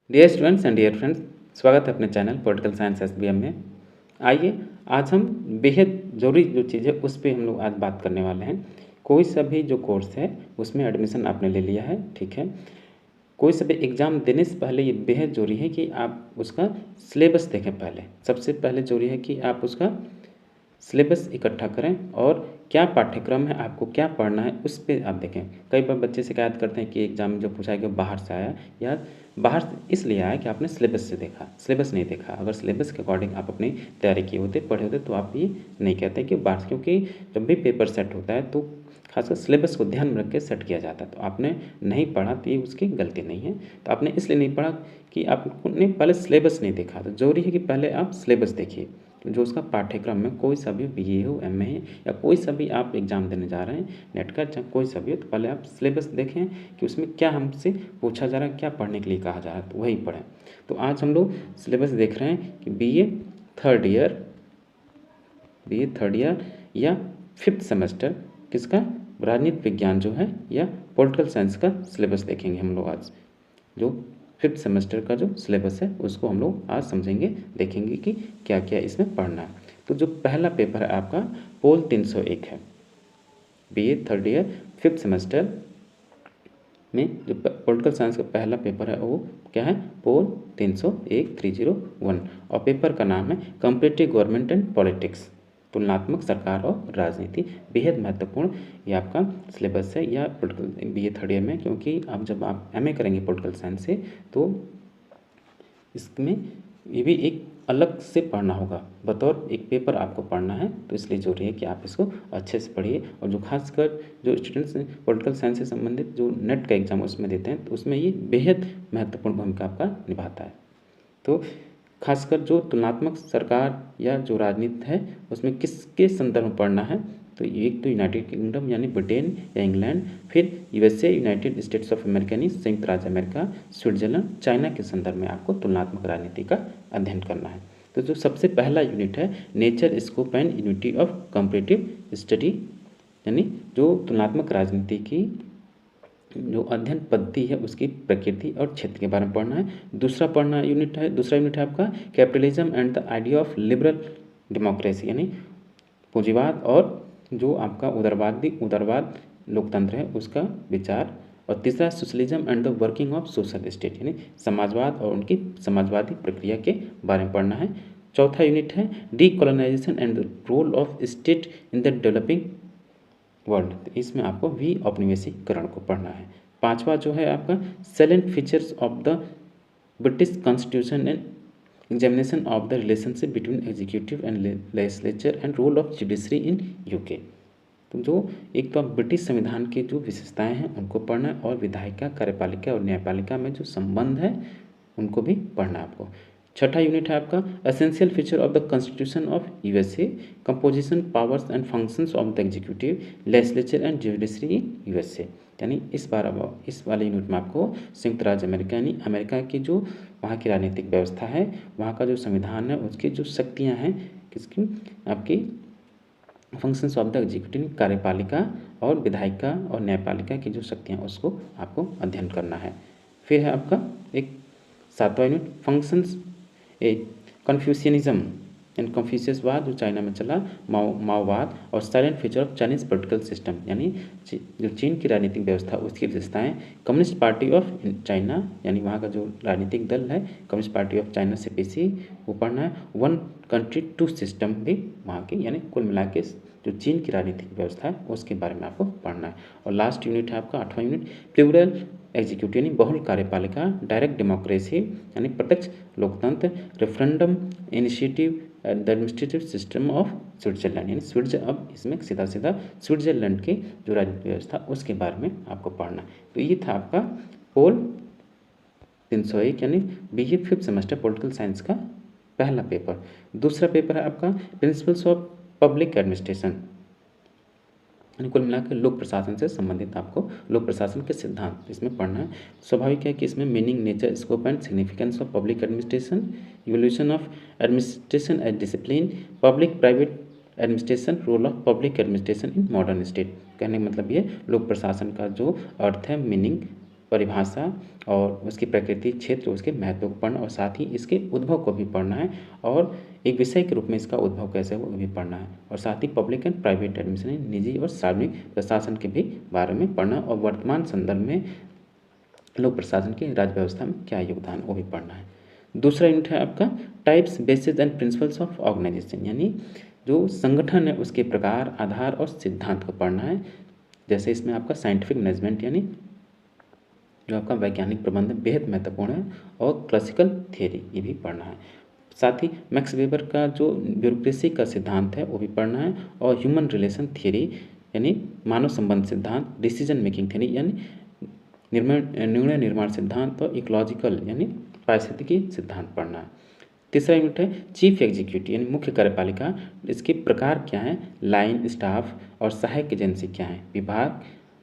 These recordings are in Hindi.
Dear students and dear friends, स्वागत है अपने चैनल पॉलिटिकल साइंस एसबीएम में। आइए आज हम बेहद ज़रूरी जो चीज़ है उस पर हम लोग आज बात करने वाले हैं। कोई सा भी जो कोर्स है उसमें एडमिशन आपने ले लिया है, ठीक है। कोई सा भी एग्ज़ाम देने से पहले ये बेहद ज़रूरी है कि आप उसका सिलेबस देखें। पहले सबसे पहले ज़रूरी है कि आप उसका सिलेबस इकट्ठा करें और क्या पाठ्यक्रम है, आपको क्या पढ़ना है उस पे आप देखें। कई बार बच्चे शिकायत करते हैं कि एग्ज़ाम में जो पूछा है कि बाहर से आया, या बाहर से इसलिए आया कि आपने सिलेबस से देखा, सिलेबस नहीं देखा। अगर सिलेबस के अकॉर्डिंग आप अपनी तैयारी किए होते, पढ़े होते, तो आप ये नहीं कहते कि बाहर से, क्योंकि जब भी पेपर सेट होता है तो खासकर सिलेबस को ध्यान में रख के सेट किया जाता है। तो आपने नहीं पढ़ा तो ये उसकी गलती नहीं है। तो आपने इसलिए नहीं पढ़ा कि आपने पहले सिलेबस नहीं देखा। तो ज़रूरी है कि पहले आप सिलेबस देखिए, जो उसका पाठ्यक्रम में कोई सा भी बीए हो, एमए है, या कोई सा भी आप एग्ज़ाम देने जा रहे हैं, नेट का चाहे कोई सा भी हो, तो पहले आप सिलेबस देखें कि उसमें क्या हमसे पूछा जा रहा है, क्या पढ़ने के लिए कहा जा रहा है, तो वही पढ़ें। तो आज हम लोग सिलेबस देख रहे हैं कि बीए थर्ड ईयर या फिफ्थ सेमेस्टर किसका, राजनीति विज्ञान जो है या पॉलिटिकल साइंस का सिलेबस देखेंगे हम लोग आज। जो फिफ्थ सेमेस्टर का जो सिलेबस है उसको हम लोग आज समझेंगे, देखेंगे कि क्या क्या इसमें पढ़ना है। तो जो पहला पेपर है आपका पोल 301 है। BA third year fifth semester में जो पॉलिटिकल साइंस का पहला पेपर है वो क्या है, पोल 301 301, और पेपर का नाम है कंपैरेटिव गवर्नमेंट एंड पॉलिटिक्स, तुलनात्मक सरकार और राजनीति। बेहद महत्वपूर्ण ये आपका सिलेबस है या पॉलिटिकल बीए थर्ड ईयर में, क्योंकि आप जब आप एमए करेंगे पॉलिटिकल साइंस से तो इसमें ये भी एक अलग से पढ़ना होगा, बतौर एक पेपर आपको पढ़ना है। तो इसलिए ज़रूरी है कि आप इसको अच्छे से पढ़िए। और जो खासकर जो स्टूडेंट्स पॉलिटिकल साइंस से संबंधित जो नेट का एग्ज़ाम उसमें देते हैं, तो उसमें ये बेहद महत्वपूर्ण भूमिका आपका निभाता है। तो खासकर जो तुलनात्मक सरकार या जो राजनीति है उसमें किसके संदर्भ में पढ़ना है, तो एक तो यूनाइटेड किंगडम यानी ब्रिटेन या इंग्लैंड, फिर USA United states of America यानी संयुक्त राज्य अमेरिका, स्विट्जरलैंड, चाइना के संदर्भ में आपको तुलनात्मक राजनीति का अध्ययन करना है। तो जो सबसे पहला यूनिट है nature, scope and unity of comparative study, यानी जो तुलनात्मक राजनीति की जो अध्ययन पद्धति है उसकी प्रकृति और क्षेत्र के बारे में पढ़ना है। दूसरा यूनिट है आपका capitalism and the idea of liberal democracy, यानी पूंजीवाद और जो आपका उदारवाद लोकतंत्र है उसका विचार। और तीसरा socialism and the working of social state, यानी समाजवाद और उनकी समाजवादी प्रक्रिया के बारे में पढ़ना है। चौथा यूनिट है decolonization and the role of state in the developing world, इसमें आपको वी औपनिवेशीकरण को पढ़ना है। पांचवा जो है आपका salient features of the British constitution and examination of the relationship between executive and legislature and role of judiciary in UK. तो जो एक तो ब्रिटिश संविधान की जो विशेषताएं हैं उनको पढ़ना है, और विधायिका, कार्यपालिका और न्यायपालिका में जो संबंध है उनको भी पढ़ना है आपको। छठा यूनिट है आपका essential feature of the constitution of USA, composition, powers and functions of the executive, legislature and judiciary in USA, यानी इस वाले यूनिट में आपको संयुक्त राज्य अमेरिका यानी अमेरिका की जो वहाँ की राजनीतिक व्यवस्था है, वहाँ का जो संविधान है, उसकी जो शक्तियाँ हैं, किसकी आपकी फंक्शंस ऑफ द एग्जीक्यूटिव, कार्यपालिका और विधायिका और न्यायपालिका की जो शक्तियाँ उसको आपको अध्ययन करना है। फिर है आपका एक सातवां unit functions A Confucianism and कन्फ्यूशियसवाद जो चाइना में चला, माओवाद और salient feature of Chinese political system, यानी जो चीन की राजनीतिक व्यवस्था उसकी विशेषताएं। कम्युनिस्ट पार्टी ऑफ चाइना, यानी वहाँ का जो राजनीतिक दल है communist party of China CPC, वो पढ़ना है। वन कंट्री टू सिस्टम भी वहाँ की, यानी कुल मिला के जो चीन की राजनीतिक व्यवस्था है उसके बारे में आपको पढ़ना है। और लास्ट यूनिट है आपका आठवां यूनिट प्लूरल एग्जीक्यूटिव यानी बहुल कार्यपालिका, डायरेक्ट डेमोक्रेसी यानी प्रत्यक्ष लोकतंत्र, referendum initiative the administrative system of Switzerland, यानी अब इसमें सीधा स्विट्जरलैंड की जो राजनीतिक व्यवस्था उसके बारे में आपको पढ़ना है। तो ये था आपका पोल 301 यानी BA fifth semester political science का पहला पेपर। दूसरा पेपर है आपका प्रिंसिपल्स ऑफ पब्लिक एडमिनिस्ट्रेशन, यानी कुल मिलाकर लोक प्रशासन से संबंधित आपको लोक प्रशासन के सिद्धांत इसमें पढ़ना है। स्वाभाविक है कि इसमें meaning, nature, scope and significance of public administration, evolution of administration as discipline, public private administration, role of public administration in modern state. कहने का मतलब ये लोक प्रशासन का जो अर्थ है, मीनिंग, परिभाषा और उसकी प्रकृति, क्षेत्र, उसके महत्व को पढ़ना और साथ ही इसके उद्भव को भी पढ़ना है और एक विषय के रूप में इसका उद्भव कैसे हो वो भी पढ़ना है और साथ ही पब्लिक एंड प्राइवेट एडमिनिस्ट्रेशन, निजी और सार्वजनिक प्रशासन के भी बारे में पढ़ना और वर्तमान संदर्भ में लोक प्रशासन की राज्य व्यवस्था में क्या योगदान वो भी पढ़ना है। दूसरा यूनिट है आपका types, basis and principles of organization, यानी जो संगठन है उसके प्रकार, आधार और सिद्धांत को पढ़ना है। जैसे इसमें आपका साइंटिफिक मैनेजमेंट यानी जो आपका वैज्ञानिक प्रबंधन बेहद महत्वपूर्ण है और क्लासिकल थियरी ये भी पढ़ना है। साथ ही मैक्स वेबर का जो ब्यूरोक्रेसी का सिद्धांत है वो भी पढ़ना है और ह्यूमन रिलेशन थियरी यानी मानव संबंध सिद्धांत, डिसीजन मेकिंग थियरी यानी निर्णय निर्माण सिद्धांत और इकोलॉजिकल यानी पारिस्थितिकी सिद्धांत पढ़ना है। तीसरा यूनिट है चीफ एग्जीक्यूटिव यानी मुख्य कार्यपालिका, इसके प्रकार क्या हैं, लाइन, स्टाफ और सहायक एजेंसी क्या हैं, विभाग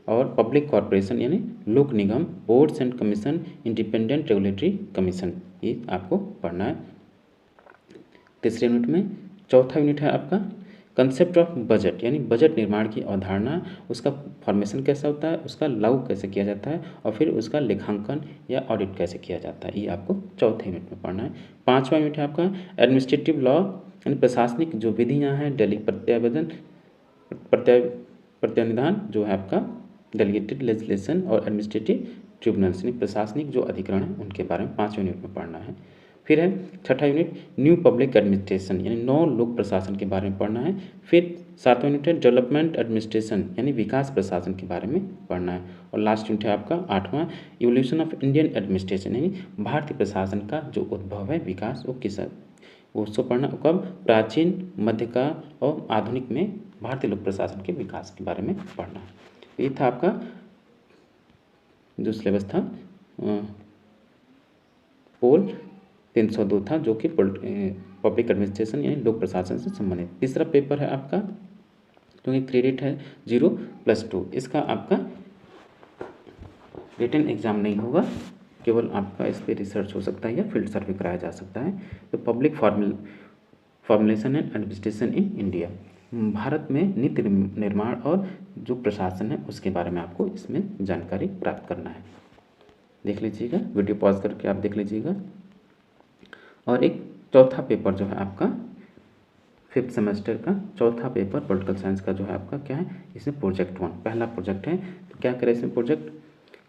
और पब्लिक कॉरपोरेशन यानी लोक निगम, boards and commission, independent regulatory commission, ये आपको पढ़ना है तीसरे यूनिट में। चौथा यूनिट है आपका कंसेप्ट ऑफ बजट यानी बजट निर्माण की अवधारणा, उसका फॉर्मेशन कैसा होता है, उसका लागू कैसे किया जाता है और फिर उसका लेखांकन या ऑडिट कैसे किया जाता है, ये आपको चौथे यूनिट में पढ़ना है। पांचवा यूनिट है आपका एडमिनिस्ट्रेटिव लॉ यानी प्रशासनिक जो विधियाँ हैं, प्रत्यानिधान जो है आपका डेलीगेटेड लेजिस्लेशन और एडमिनिस्ट्रेटिव ट्रिब्यूनल्स यानी प्रशासनिक जो अधिकरण हैं उनके बारे में पाँचवें यूनिट में पढ़ना है। फिर है छठा यूनिट न्यू पब्लिक एडमिनिस्ट्रेशन यानी नौ लोक प्रशासन के बारे में पढ़ना है। फिर सातवां यूनिट है डेवलपमेंट एडमिनिस्ट्रेशन यानी विकास प्रशासन के बारे में पढ़ना है और लास्ट यूनिट है आपका आठवां इवोल्यूशन ऑफ इंडियन एडमिनिस्ट्रेशन यानी भारतीय प्रशासन का जो उद्भव है, विकास वो किस उसको पढ़ना, कब, प्राचीन, मध्यकाल और आधुनिक में भारतीय लोक प्रशासन के विकास के बारे में पढ़ना है। ये था आपका जो सिलेबस था पोल 302 था जो कि पब्लिक एडमिनिस्ट्रेशन यानी लोक प्रशासन से संबंधित। तीसरा पेपर है आपका क्योंकि क्रेडिट है 0+2, इसका आपका रिटन एग्जाम नहीं होगा, केवल आपका इस पर रिसर्च हो सकता है या फील्ड सर्वे कराया जा सकता है। तो public formulation and administration in India, Bharat में नीति निर्माण और जो प्रशासन है उसके बारे में आपको इसमें जानकारी प्राप्त करना है। देख लीजिएगा, वीडियो पॉज करके आप देख लीजिएगा। और एक चौथा पेपर जो है आपका 5th सेमेस्टर का चौथा पेपर पॉलिटिकल साइंस का जो है आपका क्या है, इसमें प्रोजेक्ट 1 पहला प्रोजेक्ट है। तो क्या करें इसमें प्रोजेक्ट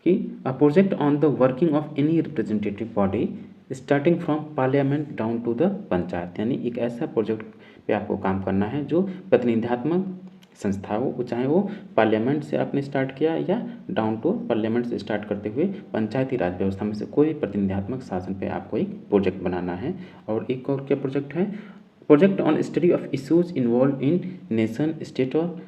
कि a project on the working of any representative body starting from parliament down to the panchayat, यानी एक ऐसा प्रोजेक्ट पे आपको काम करना है जो प्रतिनिधित्मक संस्था हो, चाहे वो पार्लियामेंट से आपने स्टार्ट किया या डाउन टू पार्लियामेंट से स्टार्ट करते हुए पंचायती राज व्यवस्था में से कोई प्रतिनिधित्मक शासन पे आपको एक प्रोजेक्ट बनाना है। और एक और क्या प्रोजेक्ट है, project on study of issues involve in nation, state और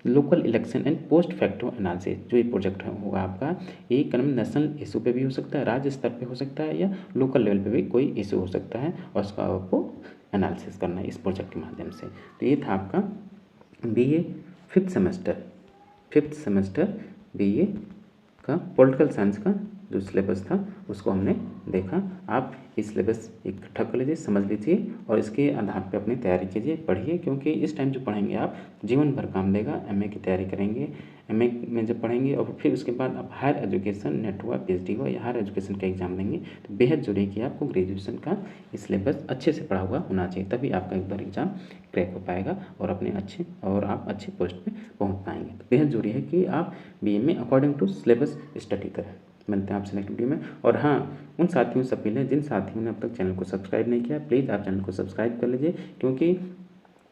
local election and post facto analysis, जो ये प्रोजेक्ट होगा आपका एक क्रम नेशनल इशू पे भी हो सकता है, राज्य स्तर पे हो सकता है या लोकल लेवल पे भी कोई इशू हो सकता है और उसका आपको एनालिसिस करना है इस प्रोजेक्ट के माध्यम से। तो ये था आपका BA 5th सेमेस्टर BA का पॉलिटिकल साइंस का जो सिलेबस था उसको हमने देखा। आप इस सिलेबस इकट्ठा कर लीजिए, समझ लीजिए और इसके आधार पर अपनी तैयारी कीजिए, पढ़िए, क्योंकि इस टाइम जो पढ़ेंगे आप जीवन भर काम देगा। MA की तैयारी करेंगे, MA में जब पढ़ेंगे और फिर उसके बाद आप हायर एजुकेशन, नेट हुआ, PhD हुआ या हायर एजुकेशन का एग्जाम देंगे तो बेहद जरूरी कि आपको ग्रेजुएशन का सिलेबस अच्छे से पढ़ा हुआ होना चाहिए, तभी आपका एक बार एग्जाम क्रैक हो पाएगा और आप अच्छे पोस्ट पे पहुंच पाएंगे। तो बेहद जरूरी है कि आप BA में अकॉर्डिंग टू सिलेबस स्टडी करें। मिलते हैं आपसे नेक्स्ट वीडियो में। और हाँ, उन साथियों से अपील है जिन साथियों ने अब तक चैनल को सब्सक्राइब नहीं किया, प्लीज़ आप चैनल को सब्सक्राइब कर लीजिए, क्योंकि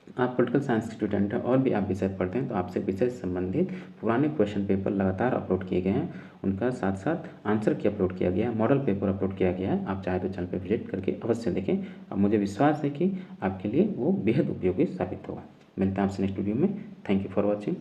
आप पॉलिटिकल साइंस के स्टूडेंट हैं और भी आप विषय पढ़ते हैं तो आपसे विषय से संबंधित पुराने क्वेश्चन पेपर लगातार अपलोड किए गए हैं, उनका साथ साथ आंसर की अपलोड किया गया है, मॉडल पेपर अपलोड किया गया है। आप चाहे तो चैनल पर विजिट करके अवश्य देखें। अब मुझे विश्वास है कि आपके लिए वो बेहद उपयोगी साबित होगा। मिलते हैं आपसे नेक्स्ट वीडियो में। Thank you for watching.